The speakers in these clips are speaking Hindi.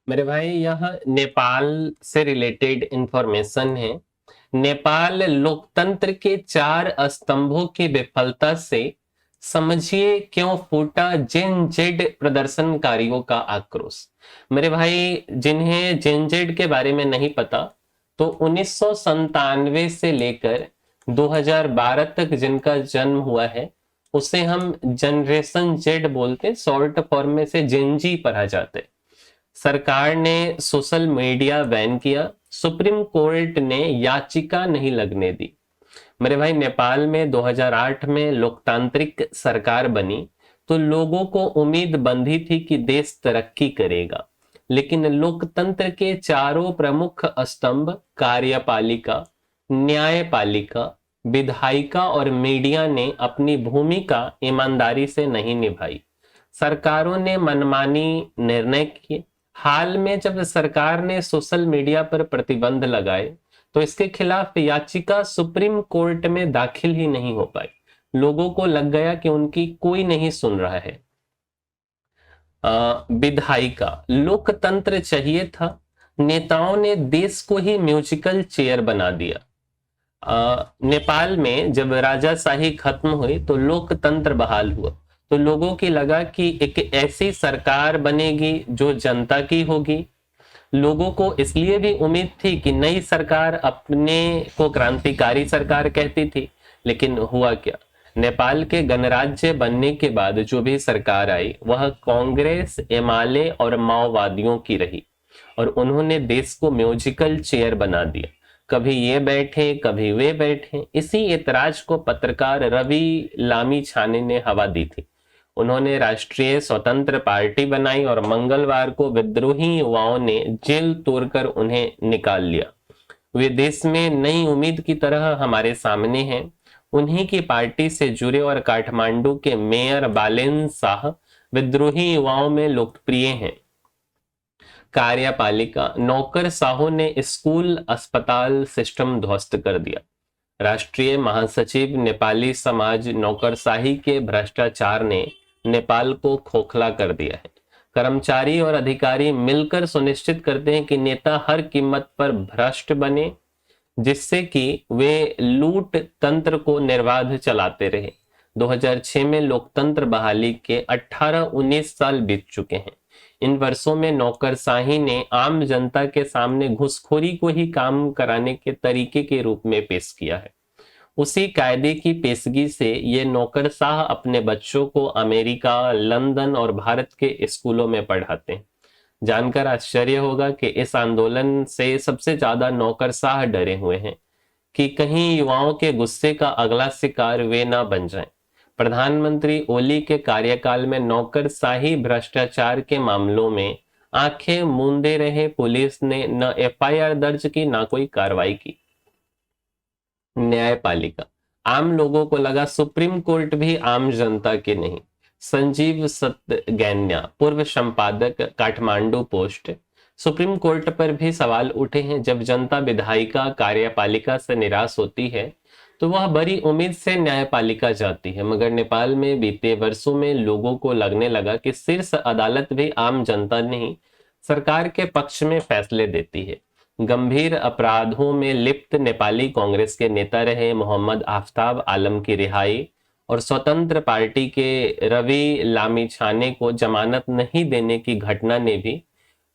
मेरे भाई यह नेपाल से रिलेटेड इंफॉर्मेशन है। नेपाल लोकतंत्र के 4 स्तंभों की विफलता से समझिए क्यों फूटा जेन जेड प्रदर्शनकारियों का आक्रोश। मेरे भाई, जिन्हें जेन जेड के बारे में नहीं पता, तो 1997 से लेकर 2012 तक जिनका जन्म हुआ है उसे हम जनरेशन जेड बोलते, शॉर्ट फॉर्म में से जेनजी पढ़ा जाता है। सरकार ने सोशल मीडिया बैन किया, सुप्रीम कोर्ट ने याचिका नहीं लगने दी। मेरे भाई, नेपाल में 2008 में लोकतांत्रिक सरकार बनी तो लोगों को उम्मीद बंधी थी कि देश तरक्की करेगा, लेकिन लोकतंत्र के चारों प्रमुख स्तंभ कार्यपालिका, न्यायपालिका, विधायिका और मीडिया ने अपनी भूमिका ईमानदारी से नहीं निभाई। सरकारों ने मनमानी निर्णय किए। हाल में जब सरकार ने सोशल मीडिया पर प्रतिबंध लगाए तो इसके खिलाफ याचिका सुप्रीम कोर्ट में दाखिल ही नहीं हो पाई। लोगों को लग गया कि उनकी कोई नहीं सुन रहा है। विधायिका, लोकतंत्र चाहिए था, नेताओं ने देश को ही म्यूजिकल चेयर बना दिया। नेपाल में जब राजाशाही खत्म हुई तो लोकतंत्र बहाल हुआ, तो लोगों की लगा कि एक ऐसी सरकार बनेगी जो जनता की होगी। लोगों को इसलिए भी उम्मीद थी कि नई सरकार अपने को क्रांतिकारी सरकार कहती थी, लेकिन हुआ क्या? नेपाल के गणराज्य बनने के बाद जो भी सरकार आई वह कांग्रेस, एमाले और माओवादियों की रही, और उन्होंने देश को म्यूजिकल चेयर बना दिया। कभी ये बैठे कभी वे बैठे। इसी ऐतराज को पत्रकार रवि लामिछाने ने हवा दी थी। उन्होंने राष्ट्रीय स्वतंत्र पार्टी बनाई और मंगलवार को विद्रोही युवाओं ने जेल तोड़कर उन्हें निकाल लिया। वे देश में नई उम्मीद की तरह हमारे सामने हैं। उन्हीं की पार्टी से जुड़े और काठमांडू के मेयर बालेन शाह विद्रोही युवाओं में लोकप्रिय हैं। कार्यपालिका, नौकरशाहों ने स्कूल अस्पताल सिस्टम ध्वस्त कर दिया। राष्ट्रीय महासचिव, नेपाली समाज नौकरशाही के भ्रष्टाचार ने नेपाल को खोखला कर दिया है। कर्मचारी और अधिकारी मिलकर सुनिश्चित करते हैं कि नेता हर कीमत पर भ्रष्ट बने, जिससे कि वे लूट तंत्र को निर्बाध चलाते रहे। 2006 में लोकतंत्र बहाली के 18-19 साल बीत चुके हैं। इन वर्षों में नौकरशाही ने आम जनता के सामने घूसखोरी को ही काम कराने के तरीके के रूप में पेश किया है। उसी कायदे की पेशगी से ये नौकरशाह अपने बच्चों को अमेरिका, लंदन और भारत के स्कूलों में पढ़ाते हैं। जानकर आश्चर्य होगा कि इस आंदोलन से सबसे ज्यादा नौकरशाह डरे हुए हैं कि कहीं युवाओं के गुस्से का अगला शिकार वे ना बन जाएं। प्रधानमंत्री ओली के कार्यकाल में नौकरशाही भ्रष्टाचार के मामलों में आंखें मूंदे रहे पुलिस ने न एफआईआर दर्ज की, ना कोई कार्रवाई की। न्यायपालिका, आम लोगों को लगा सुप्रीम कोर्ट भी आम जनता के नहीं। संजीव सतगैन्या, पूर्व संपादक, काठमांडू पोस्ट। सुप्रीम कोर्ट पर भी सवाल उठे हैं। जब जनता विधायिका, कार्यपालिका से निराश होती है तो वह बड़ी उम्मीद से न्यायपालिका जाती है, मगर नेपाल में बीते वर्षों में लोगों को लगने लगा कि शीर्ष अदालत भी आम जनता नहीं, सरकार के पक्ष में फैसले देती है। गंभीर अपराधों में लिप्त नेपाली कांग्रेस के नेता रहे मोहम्मद आफ्ताब आलम की रिहाई और स्वतंत्र पार्टी के रवि लामिछाने को जमानत नहीं देने की घटना ने भी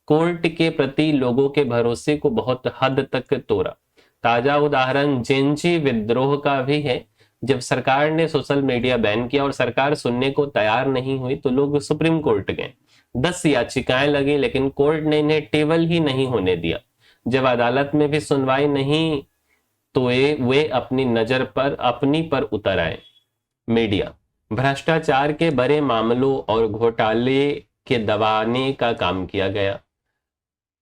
कोर्ट के प्रति लोगों के भरोसे को बहुत हद तक तोड़ा। ताजा उदाहरण जेनजी विद्रोह का भी है। जब सरकार ने सोशल मीडिया बैन किया और सरकार सुनने को तैयार नहीं हुई तो लोग सुप्रीम कोर्ट गए। 10 याचिकाएं लगी, लेकिन कोर्ट ने इन्हें टेबल ही नहीं होने दिया। जब अदालत में भी सुनवाई नहीं तो वे अपनी पर उतर आए। मीडिया, भ्रष्टाचार के बड़े मामलों और घोटाले के दबाने का काम किया गया।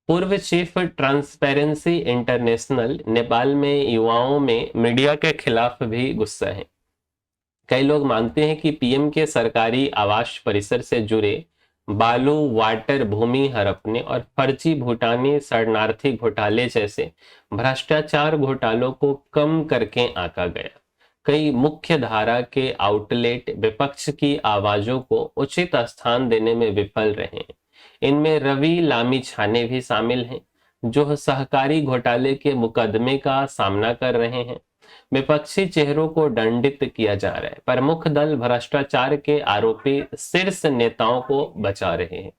पूर्व चीफ ट्रांसपेरेंसी इंटरनेशनल, नेपाल में युवाओं में मीडिया के खिलाफ भी गुस्सा है। कई लोग मानते हैं कि पीएम के सरकारी आवास परिसर से जुड़े बालू, वाटर, भूमि हड़पने और फर्जी भूटानी शरणार्थी घोटाले जैसे भ्रष्टाचार घोटालों को कम करके आंका गया। कई मुख्य धारा के आउटलेट विपक्ष की आवाजों को उचित स्थान देने में विफल रहे हैं। इनमें रवि लामिछाने भी शामिल हैं, जो सहकारी घोटाले के मुकदमे का सामना कर रहे हैं। विपक्षी चेहरों को दंडित किया जा रहा है, प्रमुख दल भ्रष्टाचार के आरोपी शीर्ष नेताओं को बचा रहे हैं।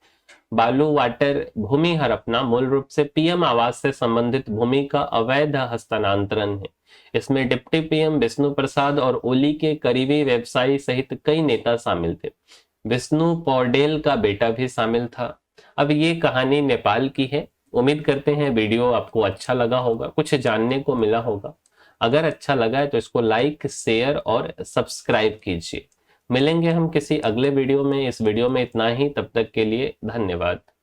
बालू वाटर भूमि हड़पना मूल रूप से पीएम आवास से संबंधित भूमि का अवैध हस्तांतरण है। इसमें डिप्टी पीएम विष्णु प्रसाद और ओली के करीबी व्यवसायी सहित कई नेता शामिल थे। विष्णु पौडेल का बेटा भी शामिल था। अब ये कहानी नेपाल की है। उम्मीद करते हैं वीडियो आपको अच्छा लगा होगा, कुछ जानने को मिला होगा। अगर अच्छा लगा है तो इसको लाइक, शेयर और सब्सक्राइब कीजिए। मिलेंगे हम किसी अगले वीडियो में। इस वीडियो में इतना ही, तब तक के लिए धन्यवाद।